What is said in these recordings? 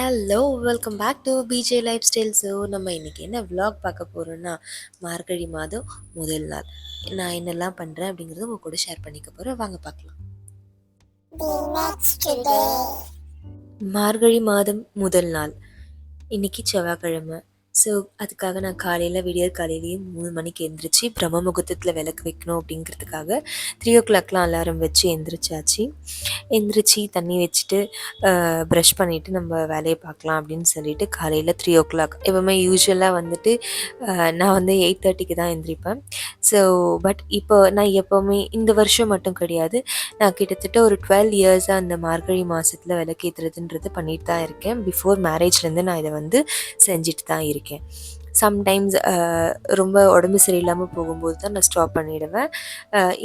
Hello! Welcome back to PJ lifestyle. So நம்ம இன்றைக்கி என்ன விலாக் பார்க்க போகிறோன்னா, மார்கழி மாதம் முதல் நாள் நான் என்னெல்லாம் பண்ணுறேன் அப்படிங்கிறத உங்கள் கூட ஷேர் பண்ணிக்க போகிறேன். வாங்க பார்க்கலாம். மார்கழி மாதம் முதல் நாள் இன்றைக்கி செவ்வாய்க்கிழமை. ஸோ அதுக்காக நான் விடியற் காலையிலேயே 3 மணிக்கு எழுந்திரிச்சு பிரம்ம முகூர்த்தத்தில் விளக்கு வைக்கணும் அப்படிங்கிறதுக்காக 3 o'clockலாம் அலாரம் வச்சு எந்திரிச்சாச்சு. எந்திரிச்சு தண்ணி வச்சுட்டு ப்ரஷ் பண்ணிவிட்டு நம்ம வேலையை பார்க்கலாம் அப்படின்னு சொல்லிட்டு காலையில் 3 o'clock எப்போவுமே யூஸ்வலாக வந்துட்டு நான் வந்து 8:30க்கு தான் எந்திரிப்பேன். ஸோ பட் இப்போ நான் எப்போவுமே இந்த வருஷம் மட்டும் கிடையாது, நான் கிட்டத்தட்ட ஒரு 12 இயர்ஸாக அந்த மார்கழி மாதத்தில் விளக்கேற்றுறதுன்றது பண்ணிட்டு தான் இருக்கேன். பிஃபோர் மேரேஜ்லேருந்து நான் இதை வந்து செஞ்சுட்டு தான் இருக்கேன். சம்டைம்ஸ் ரொம்ப உடம்பு சரியில்லாமல் போகும்போது தான் நான் ஸ்டாப் பண்ணிவிடுவேன்.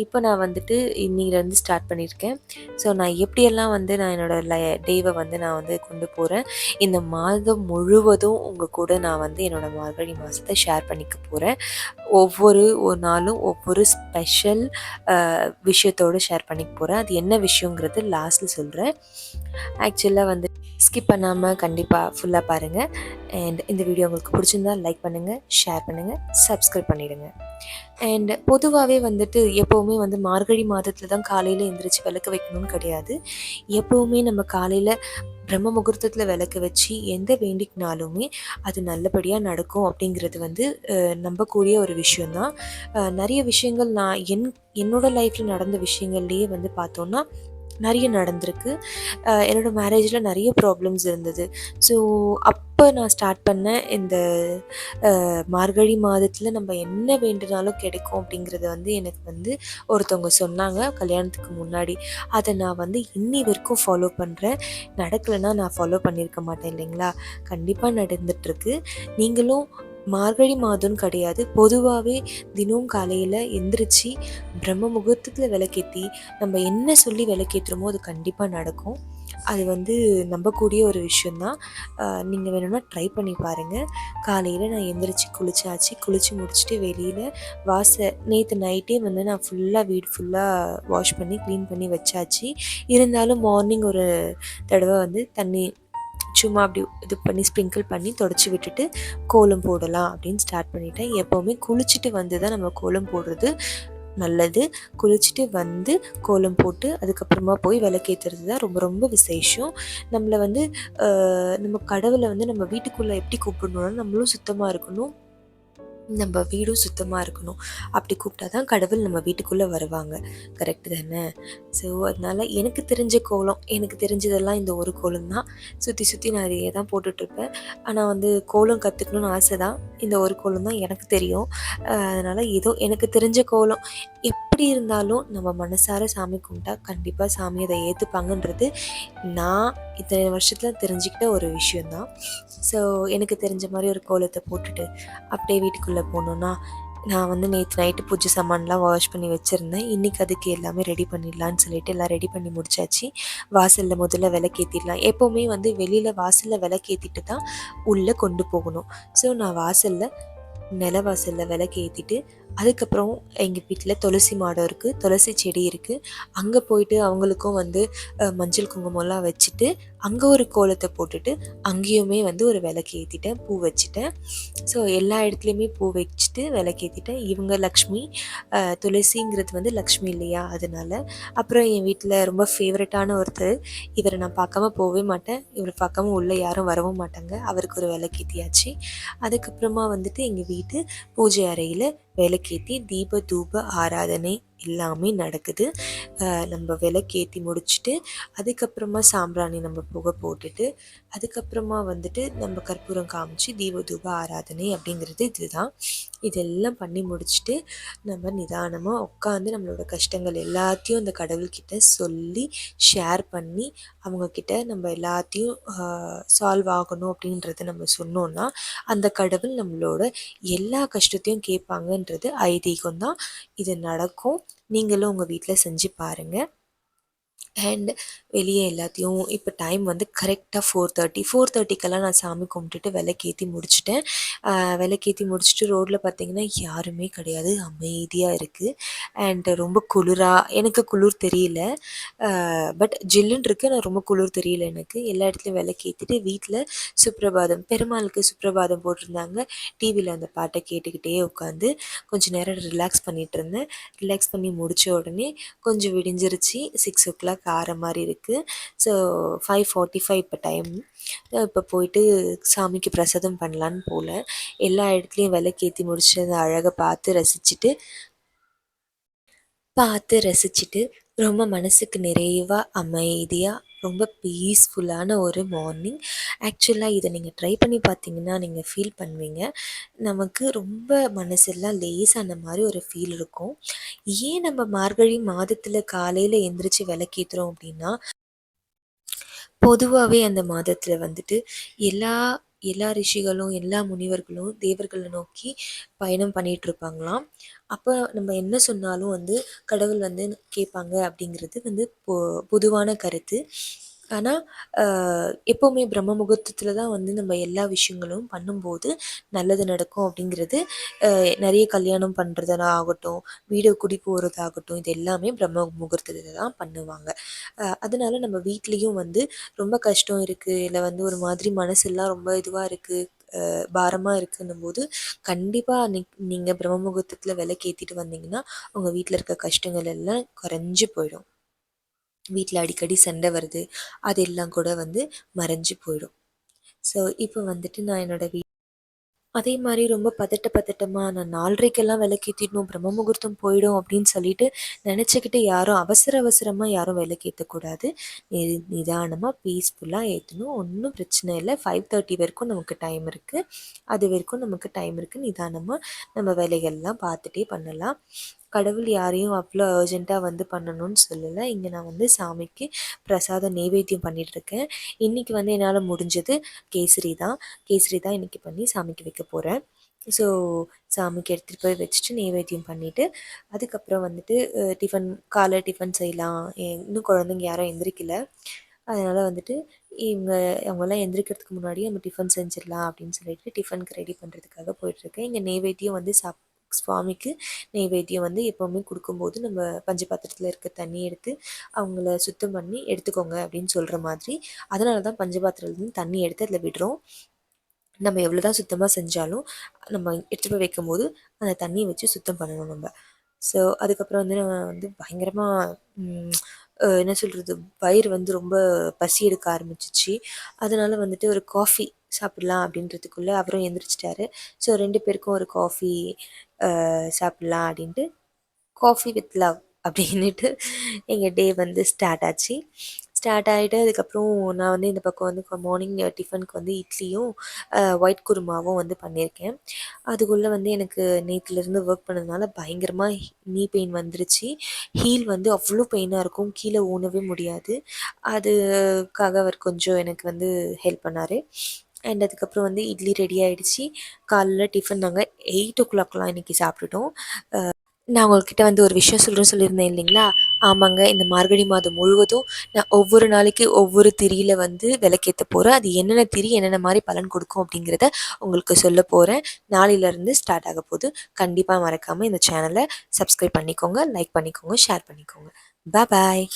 இப்போ நான் வந்துட்டு இன்னிலேருந்து ஸ்டார்ட் பண்ணியிருக்கேன். ஸோ நான் எப்படியெல்லாம் வந்து நான் என்னோடய டேவை வந்து நான் வந்து கொண்டு போகிறேன், இந்த மாதம் முழுவதும் உங்கள் கூட நான் வந்து என்னோடய மார்கழி மாதத்தை ஷேர் பண்ணிக்க போகிறேன். ஒவ்வொரு நாளும் ஒவ்வொரு ஸ்பெஷல் விஷயத்தோடு ஷேர் பண்ணிக்க போகிறேன். அது என்ன விஷயங்கிறது லாஸ்ட்டில் சொல்கிறேன். ஆக்சுவலாக வந்து ஸ்கிப் பண்ணாமல் கண்டிப்பாக ஃபுல்லாக பாருங்கள். அண்ட் இந்த வீடியோ உங்களுக்கு பிடிச்சிருந்தா லைக் பண்ணுங்கள், ஷேர் பண்ணுங்கள், சப்ஸ்கிரைப் பண்ணிவிடுங்க. அண்ட் பொதுவாகவே வந்துட்டு எப்போவுமே வந்து மார்கழி மாதத்தில் தான் காலையில் எழுந்திரிச்சு விளக்கு வைக்கணும்னு கிடையாது. எப்போவுமே நம்ம காலையில் பிரம்ம முகூர்த்தத்தில் விளக்கு வச்சு எந்த வேண்டிக்கினாலுமே அது நல்லபடியாக நடக்கும் அப்படிங்கிறது வந்து நம்பக்கூடிய ஒரு விஷயந்தான். நிறைய விஷயங்கள் நான் என்னோடய லைஃப்பில் நடந்த விஷயங்கள்லேயே வந்து பார்த்தோன்னா நிறைய நடந்திருக்கு. என்னோடய மேரேஜில் நிறைய ப்ராப்ளம்ஸ் இருந்தது. ஸோ அப்போ நான் ஸ்டார்ட் பண்ணேன் இந்த மார்கழி மாதத்தில் நம்ம என்ன வேண்டுனாலும் கிடைக்கும் அப்படிங்கிறத வந்து எனக்கு வந்து ஒருத்தவங்க சொன்னாங்க கல்யாணத்துக்கு முன்னாடி. அதை நான் வந்து இன்னி வரைக்கும் ஃபாலோ பண்ணுறேன். நடக்கலைன்னா நான் ஃபாலோ பண்ணியிருக்க மாட்டேன் இல்லைங்களா? கண்டிப்பாக நடந்துகிட்ருக்கு. நீங்களும் மார்கழி மாதம்னு கிடையாது, பொதுவாகவே தினம் காலையில் எந்திரிச்சு பிரம்ம முகூர்த்தத்தில் விளக்கேற்றி நம்ம என்ன சொல்லி விளக்கேற்றுறோமோ அது கண்டிப்பாக நடக்கும். அது வந்து நம்பக்கூடிய ஒரு விஷயந்தான். நீங்கள் வேணும்னா ட்ரை பண்ணி பாருங்கள். காலையில் நான் எந்திரிச்சு குளித்து முடிச்சுட்டு வெளியில் நேற்று நைட்டே வந்து நான் வீடு ஃபுல்லாக வாஷ் பண்ணி க்ளீன் பண்ணி வச்சாச்சு. இருந்தாலும் மார்னிங் ஒரு தடவை வந்து தண்ணி சும்மா அப்படி இது பண்ணி ஸ்ப்ரிங்கிள் பண்ணி தொடச்சி விட்டுட்டு கோலம் போடலாம் அப்படின்னு ஸ்டார்ட் பண்ணிட்டேன். எப்போவுமே குளிச்சுட்டு வந்து தான் நம்ம கோலம் போடுறது நல்லது. குளிச்சுட்டு வந்து கோலம் போட்டு அதுக்கப்புறமா போய் விளக்கேற்றுறது தான் ரொம்ப ரொம்ப விசேஷம். நம்மளை வந்து நம்ம கடவுளை வந்து நம்ம வீட்டுக்குள்ளே எப்படி கூப்பிடணும்னா நம்மளும் சுத்தமாக இருக்கணும், நம்ம வீடும் சுத்தமாக இருக்கணும். அப்படி கூப்பிட்டா தான் கடவுள் நம்ம வீட்டுக்குள்ளே வருவாங்க. கரெக்டு தானே? ஸோ அதனால் எனக்கு தெரிஞ்ச கோலம், எனக்கு தெரிஞ்சதெல்லாம் இந்த ஒரு கோலம் தான். சுற்றி நான் இதையே தான் போட்டுட்ருப்பேன். ஆனால் வந்து கோலம் கற்றுக்கணுன்னு ஆசை தான். இந்த ஒரு கோலம் தான் எனக்கு தெரியும். அதனால் ஏதோ எனக்கு தெரிஞ்ச கோலம் எப்படி இருந்தாலும் நம்ம மனசார சாமி கும்பிட்டா கண்டிப்பாக சாமி அதை ஏற்றுப்பாங்கன்றது நான் இத்தனை வருஷத்தில் தெரிஞ்சுக்கிட்ட ஒரு விஷயந்தான். ஸோ எனக்கு தெரிஞ்ச மாதிரி ஒரு கோலத்தை போட்டுட்டு அப்படியே வீட்டுக்குள்ளே போனோன்னா, நான் வந்து நேற்று நைட்டு பூஜை சாமான்லாம் வாஷ் பண்ணி வச்சுருந்தேன். இன்றைக்கி அதுக்கு எல்லாமே ரெடி பண்ணிடலான்னு சொல்லிட்டு எல்லாம் ரெடி பண்ணி முடிச்சாச்சு. வாசலில் முதல்ல விளக்கேற்றிடலாம். எப்போவுமே வந்து வெளியில் வாசலில் விளக்கேற்றிட்டு தான் உள்ளே கொண்டு போகணும். ஸோ நான் நிலவாசலில் விளக்கு ஏற்றிட்டு அதுக்கப்புறம் எங்கள் வீட்டில் துளசி மாடம் இருக்குது, துளசி செடி இருக்குது. அங்கே போயிட்டு அவங்களுக்கும் வந்து மஞ்சள் குங்குமம்லாம் வச்சுட்டு அங்கே ஒரு கோலத்தை போட்டுட்டு அங்கேயுமே வந்து ஒரு விளக்கு ஏற்றிட்டேன், பூ வச்சுட்டேன். ஸோ எல்லா இடத்துலையுமே பூ வச்சுட்டு விளக்கேற்றிட்டேன். இவங்க லக்ஷ்மி, துளசிங்கிறது வந்து லக்ஷ்மி இல்லையா, அதனால். அப்புறம் என் வீட்டில் ரொம்ப ஃபேவரட்டான ஒருத்தர், இவரை நான் பார்க்காம போகவே மாட்டேன், இவரை பார்க்காம உள்ளே யாரும் வரவும் மாட்டாங்க, அவருக்கு ஒரு விளக்கேற்றியாச்சு. அதுக்கப்புறமா வந்துட்டு எங்கள் வீட்டு பூஜை அறையில் விளக்கேற்றி தீப தூப ஆராதனை எல்லாமே நடக்குது. நம்ம விளக்கேற்றி முடிச்சுட்டு அதுக்கப்புறமா சாம்பிராணி நம்ம புகை போட்டுட்டு அதுக்கப்புறமா வந்துட்டு நம்ம கற்பூரம் காமிச்சு தீப தூப ஆராதனை அப்படிங்கிறது இதுதான். இதெல்லாம் பண்ணி முடிச்சுட்டு நம்ம நிதானமாக உட்காந்து நம்மளோட கஷ்டங்கள் எல்லாத்தையும் அந்த கடவுள்கிட்ட சொல்லி ஷேர் பண்ணி அவங்கக்கிட்ட நம்ம எல்லாத்தையும் சால்வ் ஆகணும் அப்படின்றத நம்ம சொன்னோன்னா அந்த கடவுள் நம்மளோட எல்லா கஷ்டத்தையும் கேட்பாங்கன்றது ஐதீகம் தான். இது நடக்கும். நீங்களும் உங்கள் வீட்டில் செஞ்சு பாருங்கள். அண்ட் வெளியே எல்லாத்தையும் இப்போ டைம் வந்து கரெக்டாக 4:30 நான் சாமி கும்பிட்டுட்டு விளக்கேத்தி முடிச்சுட்டேன். விளக்கேத்தி முடிச்சுட்டு ரோட்ல பார்த்தீங்கன்னா யாருமே கிடையாது. அமைதியாக இருக்குது. அண்ட் ரொம்ப எனக்கு குளிர் தெரியல. பட் ஜில்லுன்னு இருக்கு. ஆனா ரொம்ப குளிர் தெரியல எனக்கு. எல்லா இடத்துலயும் விளக்கேத்திட்டு வீட்ல சுப்ரபாதம் பெருமாளுக்கு சுப்ரபாதம் போட்டிருந்தாங்க. டிவியில் அந்த பாட்டை கேட்டுக்கிட்டே உட்காந்து கொஞ்ச நேரம் ரிலாக்ஸ் பண்ணிட்டு இருந்தேன். ரிலாக்ஸ் பண்ணி முடிச்ச உடனே கொஞ்சம் விடிஞ்சிருச்சு. 6:00 ஆற மாரி இருக்கு. ஸோ 5:45 இப்போ டைம். இப்போ போயிட்டு சாமிக்கு பிரசாதம் பண்ணலான்னு போனேன். எல்லா இடத்துலையும் விளக்கேத்தி முடிச்சு அத அழகா பார்த்து ரசிச்சுட்டு ரொம்ப மனசுக்கு நிறைவா, அமைதியா, ரொம்ப பீஸ்ஃபுல்லான ஒரு மார்னிங். ஆக்சுவலா இத நீங்க ட்ரை பண்ணி பார்த்தீங்கன்னா, நீங்க ஃபீல் பண்ணுவீங்க. நமக்கு ரொம்ப மனசெல்லாம் லேசான மாரி ஒரு ஃபீல் இருக்கும். ஏன் நம்ம மார்கழி மாதத்துல காலையில எந்திரிச்சு விளக்கேத்துறோம் அப்டின்னா, பொதுவாவே அந்த மாதத்துல வந்துட்டு எல்லா எல்லா ரிஷிகளும், எல்லா முனிவர்களும் தேவர்கள நோக்கி பயணம் பண்ணிட்டுருப்பாங்களாம். அப்ப நம்ம என்ன சொன்னாலும் வந்து கடவுள் வந்து கேட்பாங்க அப்படிங்கிறது வந்து பொதுவான கருத்து. ஆனா, அ எப்பவுமே பிரம்ம முகூர்த்தத்துல தான் வந்து நம்ம எல்லா விஷயங்களும் பண்ணும்போது நல்லது நடக்கும் அப்படிங்கிறது, நெறைய கல்யாணம் பண்றதா ஆகட்டும், வீடு குடி போறதாகட்டும், இது எல்லாமே பிரம்ம முகூர்த்தத்துல தான் பண்ணுவாங்க. அதனால நம்ம வீட்லயும் வந்து ரொம்ப கஷ்டம் இருக்கு, இல்ல வந்து ஒரு மாதிரி மனசெல்லாம் ரொம்ப இதுவா இருக்கு, பாரமா இருக்குன்னும்போது, கண்டிப்பா நீங்க பிரம்ம முகூர்த்தத்துல விளக்கேத்திட்டு வந்தீங்கன்னா, உங்க வீட்ல இருக்க கஷ்டங்கள் எல்லாம் குறைஞ்சு போயிடும். வீட்ல அடிக்கடி சண்டை வருது, அதெல்லாம் கூட வந்து மறைஞ்சு போயிடும். ஸோ, இப்போ வந்துட்டு நான் என்னோட அதே மாரி ரொம்ப பதட்டமா நான் 4:30க்கெல்லாம் விளக்கேத்திடணும், பிரம்ம முகூர்த்தம் போயிடும் அப்படின்னு சொல்லிட்டு நெனச்சுக்கிட்டு யாரும் அவசரமா யாரும் விளக்கேத்தக்கூடாது. நிதானமா, பீஸ்ஃபுல்லா ஏத்தணும். ஒண்ணும் பிரச்சனை இல்ல. 5:30 வரைக்கும் நமக்கு டைம் இருக்கு. அது வரைக்கும் நமக்கு டைம் இருக்கு. நிதானமா நம்ம வேலைகள்லாம் பார்த்துட்டே பண்ணலாம். கடவுள் யாரையும் அவ்வளோ அர்ஜென்ட்டா வந்து பண்ணணும்னு சொல்லல. இங்க நான் வந்து சாமிக்கு பிரசாதம் நெய்வேத்தியம் பண்ணிட்டுருக்கேன். இன்னைக்கு வந்து என்னால முடிஞ்சது கேசரி தான் இன்னைக்கு பண்ணி சாமிக்கு வைக்க போறேன். ஸோ சாமிக்கு எடுத்துகிட்டு போய் வச்சுட்டு நெய்வேத்தியம் பண்ணிவிட்டு, அதுக்கப்புறம் வந்துட்டு காலை டிஃபன் செய்யலாம். இன்னும் குழந்தைங்க யாரும் எந்திரிக்கல. அதனால வந்துட்டு அவங்கலாம் எந்திரிக்கிறதுக்கு முன்னாடியே நம்ம டிஃபன் செஞ்சிடலாம் அப்படின்னு சொல்லிட்டு டிஃபனுக்கு ரெடி பண்ணுறதுக்காக போயிட்டுருக்கேன். இங்கே நெய்வேத்தியம் வந்து சுவாமிக்கு நெய்வேத்தியம் வந்து எப்போவுமே குடுக்கும்போது நம்ம பஞ்ச பாத்திரத்தில இருக்க தண்ணி எடுத்து அவங்கள சுத்தம் பண்ணி எடுத்துக்கோங்க அப்படின்னு சொல்கிற மாதிரி, அதனால தான் பஞ்ச பாத்திரத்துலேருந்து தண்ணி எடுத்து அதில விடுறோம். நம்ம எவ்வளோ தான் சுத்தமாக செஞ்சாலும் நம்ம எடுத்துகிட்டு போய் வைக்கும்போது அந்த தண்ணியை வச்சு சுத்தம் பண்ணணும் நம்ம. ஸோ அதுக்கப்புறம் வந்து நான் வந்து பயங்கரமாக என்ன சொல்கிறது, வயிறு வந்து ரொம்ப பசி எடுக்க ஆரம்பிச்சிச்சு. அதனால வந்துட்டு ஒரு காஃபி சாப்பிடலாம் அப்படின்றதுக்குள்ளே அவரும் எந்திரிச்சிட்டாரு. ஸோ 2 பேருக்கும் ஒரு காஃபி சாப்பிட்லாம் அப்படின்ட்டு காஃபி வித் லவ் அப்படின்னுட்டு எங்கள் டே வந்து ஸ்டார்ட் ஆச்சு. ஸ்டார்ட் ஆகிட்டு அதுக்கப்புறம் நான் வந்து இந்த பக்கம் வந்து மார்னிங் டிஃபனுக்கு வந்து இட்லியும் ஒயிட் குருமாவும் வந்து பண்ணியிருக்கேன். அதுக்குள்ளே வந்து எனக்கு நேற்றுலேருந்து ஒர்க் பண்ணதுனால பயங்கரமாக நீ பெயின் வந்துருச்சு. ஹீல் வந்து அவ்வளோ பெயினாக இருக்கும், கீழே ஊனவே முடியாது. அதுக்காக அவர் கொஞ்சம் எனக்கு வந்து ஹெல்ப் பண்ணார். அண்ட் அதுக்கப்புறம் வந்து இட்லி ரெடி ஆகிடுச்சு. காலைல டிஃபன் நாங்கள் 8:00 இன்றைக்கி சாப்பிட்டுட்டோம். நான் உங்கள்கிட்ட வந்து ஒரு விஷயம் சொல்லியிருந்தேன் இல்லைங்களா? ஆமாங்க. இந்த மார்கழி மாதம் முழுவதும் நான் ஒவ்வொரு நாளைக்கு ஒவ்வொரு திரியில வந்து விளக்கேத்த போறேன். அது என்னென்ன திரி என்னென்ன மாரி பலன் கொடுக்கும் அப்படிங்கிறத உங்களுக்கு சொல்லப் போறேன். நாளையிலருந்து ஸ்டார்ட் ஆகப் போது. கண்டிப்பா மறக்காம இந்த சேனல சப்ஸ்கிரைப் பண்ணிக்கோங்க, லைக் பண்ணிக்கோங்க, ஷேர் பண்ணிக்கோங்க. பாய்.